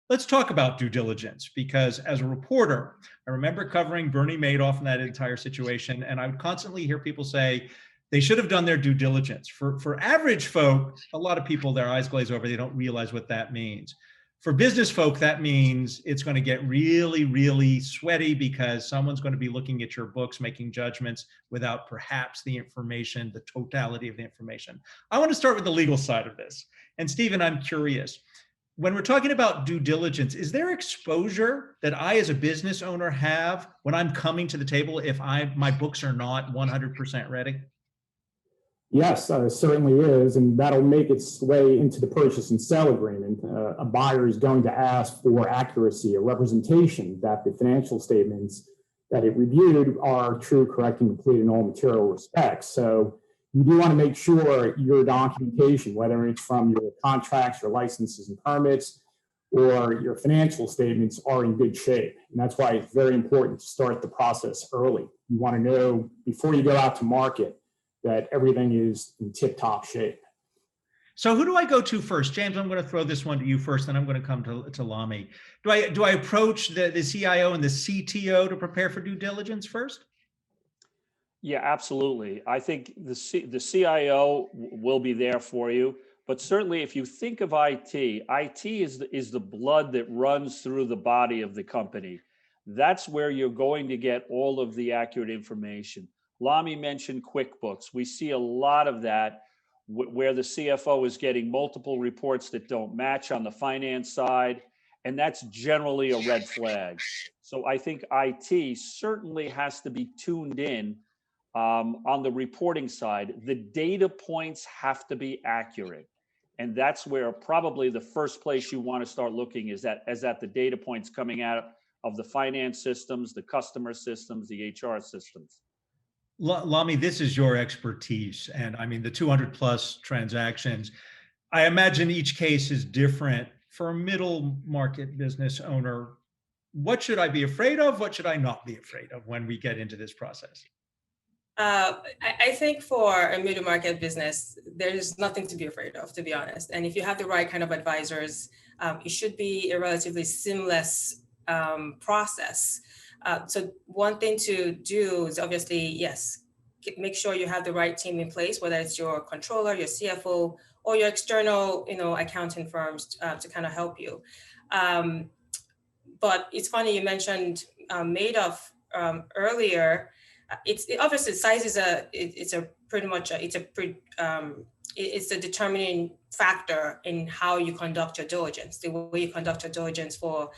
Let's talk about due diligence, because as a reporter, I remember covering Bernie Madoff and that entire situation, and I would constantly hear people say they should have done their due diligence. For average folk, a lot of people, their eyes glaze over, they don't realize what that means. For business folk, that means it's going to get really, really sweaty because someone's going to be looking at your books, making judgments without perhaps the information, the totality of the information. I want to start with the legal side of this. And Stephen, I'm curious, when we're talking about due diligence, is there exposure that I as a business owner have when I'm coming to the table if my books are not 100% ready? Yes, certainly is, and that'll make its way into the purchase and sale agreement. A buyer is going to ask for accuracy, a representation that the financial statements that it reviewed are true, correct, and complete in all material respects. So you do want to make sure your documentation, whether it's from your contracts, your licenses and permits, or your financial statements, are in good shape. And that's why it's very important to start the process early. You want to know before you go out to market that everything is in tip-top shape. So who do I go to first? James, I'm going to throw this one to you first, and I'm going to come to Lami. Do I approach the CIO and the CTO to prepare for due diligence first? Yeah, absolutely. I think the CIO will be there for you. But certainly if you think of IT is the blood that runs through the body of the company. That's where you're going to get all of the accurate information. Lami mentioned QuickBooks. We see a lot of that where the CFO is getting multiple reports that don't match on the finance side, and that's generally a red flag. So I think IT certainly has to be tuned in on the reporting side. The data points have to be accurate, and that's where probably the first place you want to start looking is at the data points coming out of the finance systems, the customer systems, the HR systems. Lami, this is your expertise. And I mean, the 200 plus transactions, I imagine each case is different. For a middle market business owner, what should I be afraid of? What should I not be afraid of when we get into this process? I think for a middle market business, there's nothing to be afraid of, to be honest. And if you have the right kind of advisors, it should be a relatively seamless process. So one thing to do is obviously, yes, make sure you have the right team in place, whether it's your controller, your CFO, or your external, accounting firms to kind of help you. But it's funny you mentioned Madoff earlier. It's obviously size is it's a determining factor in how you conduct your diligence. The way you conduct your diligence for,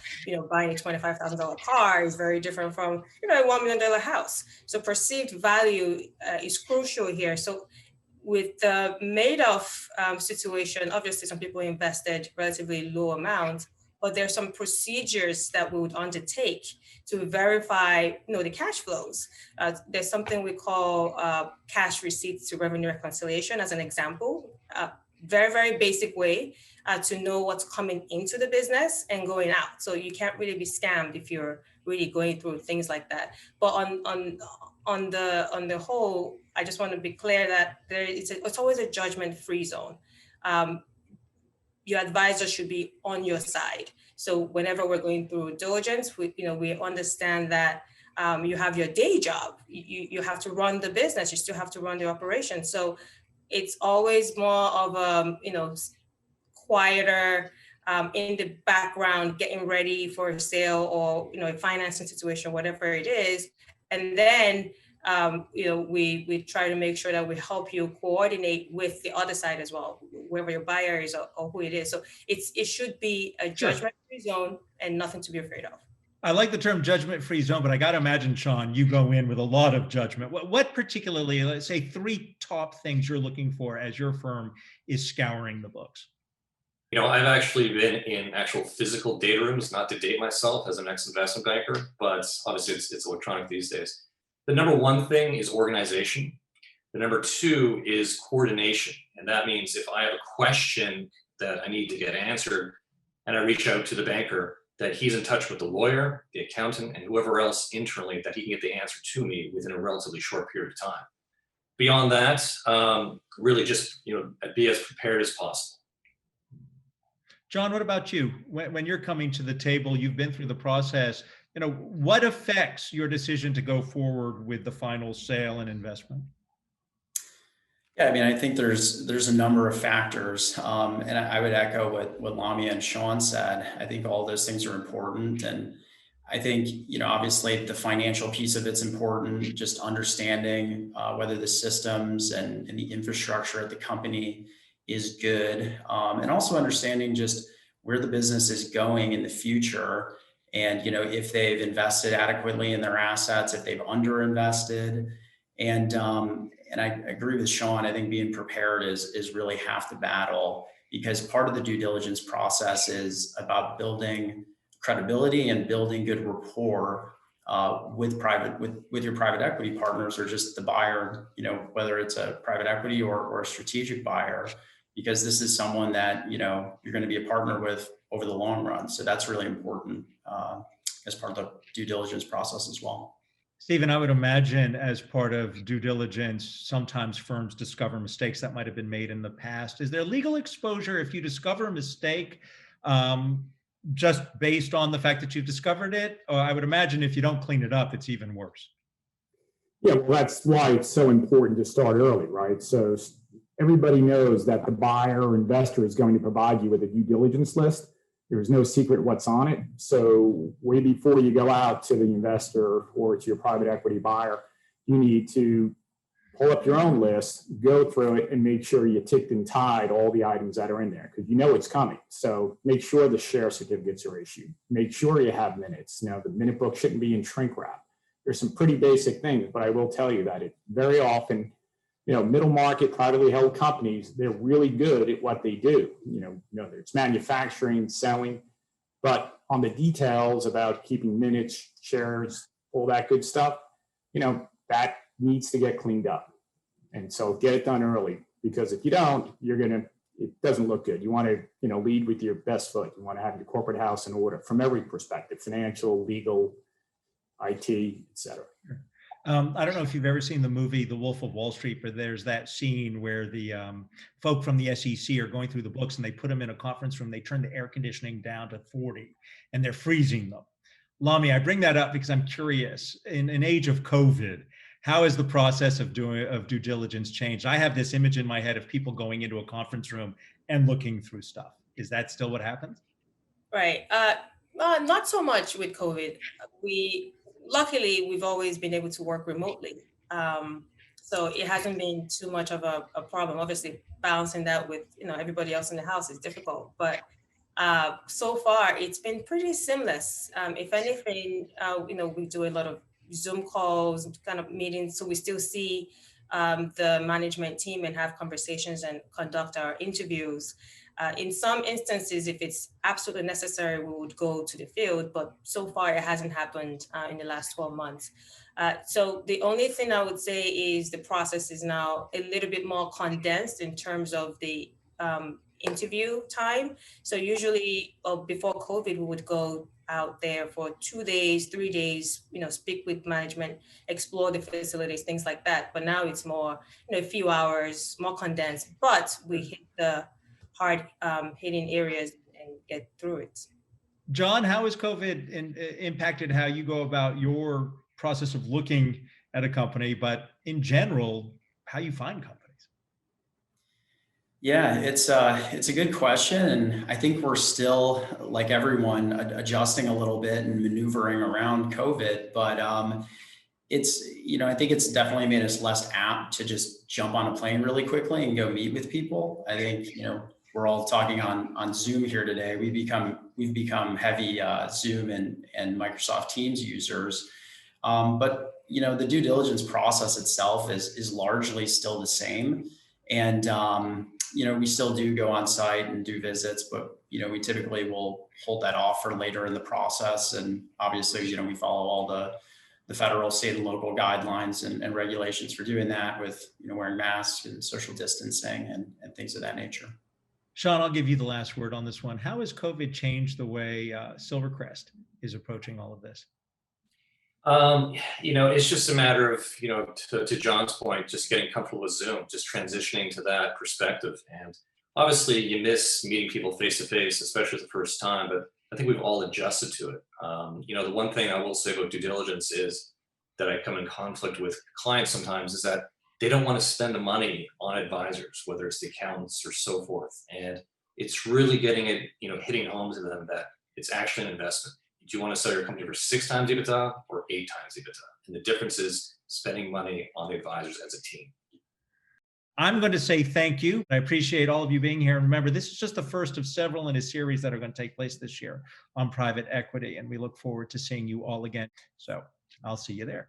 buying a $25,000 car is very different from, a $1 million house. So perceived value is crucial here. So with the Madoff situation, obviously some people invested relatively low amounts, but there's some procedures that we would undertake to verify, the cash flows. There's something we call cash receipts to revenue reconciliation as an example. Very, very basic way to know what's coming into the business and going out. So you can't really be scammed if you're really going through things like that. But on the whole, I just want to be clear that it's always a judgment-free zone. Your advisor should be on your side. So whenever we're going through diligence, we understand that you have your day job. You have to run the business. You still have to run the operation. So it's always more of a quieter in the background, getting ready for a sale or a financing situation, whatever it is, and then we try to make sure that we help you coordinate with the other side as well, whoever your buyer is or who it is. So it should be a judgment-free zone and nothing to be afraid of. I like the term judgment-free zone, but I got to imagine, Sean, you go in with a lot of judgment. What particularly, let's say 3 top things you're looking for as your firm is scouring the books? I've actually been in actual physical data rooms, not to date myself as an ex-investment banker, but obviously it's electronic these days. The number 1 thing is organization. The number 2 is coordination. And that means if I have a question that I need to get answered and I reach out to the banker, that he's in touch with the lawyer, the accountant, and whoever else internally that he can get the answer to me within a relatively short period of time. Beyond that, really just be as prepared as possible. John, what about you? When you're coming to the table, you've been through the process, what affects your decision to go forward with the final sale and investment? Yeah, I mean, I think there's a number of factors, and I would echo what Lamia and Sean said. I think all those things are important, and I think obviously the financial piece of it's important. Just understanding whether the systems and the infrastructure at the company is good, and also understanding just where the business is going in the future, and if they've invested adequately in their assets, if they've underinvested, and I agree with Sean. I think being prepared is really half the battle, because part of the due diligence process is about building credibility and building good rapport with your private equity partners, or just the buyer. Whether it's a private equity or a strategic buyer, because this is someone that you're going to be a partner with over the long run. So that's really important as part of the due diligence process as well. Stephen, I would imagine as part of due diligence, sometimes firms discover mistakes that might have been made in the past. Is there legal exposure if you discover a mistake just based on the fact that you've discovered it? Or I would imagine if you don't clean it up, it's even worse. Yeah, well, that's why it's so important to start early, right? So everybody knows that the buyer or investor is going to provide you with a due diligence list. There's no secret what's on it. So way before you go out to the investor or to your private equity buyer, you need to pull up your own list, go through it, and make sure you ticked and tied all the items that are in there, because it's coming. So make sure the share certificates are issued. Make sure you have minutes. The minute book shouldn't be in shrink wrap. There's some pretty basic things, but I will tell you that it very often, middle market, privately held companies, they're really good at what they do. It's manufacturing, selling, but on the details about keeping minutes, shares, all that good stuff, that needs to get cleaned up. And so get it done early, because if you don't, it doesn't look good. You want to, lead with your best foot. You want to have your corporate house in order from every perspective: financial, legal, IT, et cetera. I don't know if you've ever seen the movie The Wolf of Wall Street, but there's that scene where the folk from the SEC are going through the books and they put them in a conference room. They turn the air conditioning down to 40 and they're freezing them. Lami, I bring that up because I'm curious. In an age of COVID, how has the process of due diligence changed? I have this image in my head of people going into a conference room and looking through stuff. Is that still what happens? Right. Not so much with COVID. Luckily, we've always been able to work remotely. So it hasn't been too much of a problem. Obviously, balancing that with everybody else in the house is difficult, but so far it's been pretty seamless. If anything, we do a lot of Zoom calls, kind of meetings, so we still see the management team and have conversations and conduct our interviews. In some instances, if it's absolutely necessary, we would go to the field, but so far it hasn't happened in the last 12 months. So the only thing I would say is the process is now a little bit more condensed in terms of the interview time. So usually before COVID, we would go out there for 2 days, 3 days, speak with management, explore the facilities, things like that. But now it's more, a few hours, more condensed, but we hit the hard hitting areas and get through it. John, how has COVID impacted how you go about your process of looking at a company, but in general, how you find companies? Yeah, it's a good question, and I think we're still, like everyone, adjusting a little bit and maneuvering around COVID. But it's I think it's definitely made us less apt to just jump on a plane really quickly and go meet with people. I think we're all talking on Zoom here today. We've become heavy Zoom and Microsoft Teams users, but the due diligence process itself is largely still the same, and we still do go on site and do visits, but we typically will hold that off for later in the process. And obviously, we follow all the federal, state, and local guidelines and regulations for doing that, with wearing masks and social distancing and things of that nature. Sean, I'll give you the last word on this one. How has COVID changed the way Silvercrest is approaching all of this? It's just a matter of, to John's point, just getting comfortable with Zoom, just transitioning to that perspective. And obviously you miss meeting people face to face, especially the first time, but I think we've all adjusted to it. The one thing I will say about due diligence is that I come in conflict with clients sometimes is that they don't want to spend the money on advisors, whether it's the accountants or so forth. And it's really getting it, hitting home to them that it's actually an investment. Do you want to sell your company for 6 times EBITDA or 8 times EBITDA? And the difference is spending money on the advisors as a team. I'm going to say thank you. I appreciate all of you being here. And remember, this is just the first of several in a series that are going to take place this year on private equity. And we look forward to seeing you all again. So I'll see you there.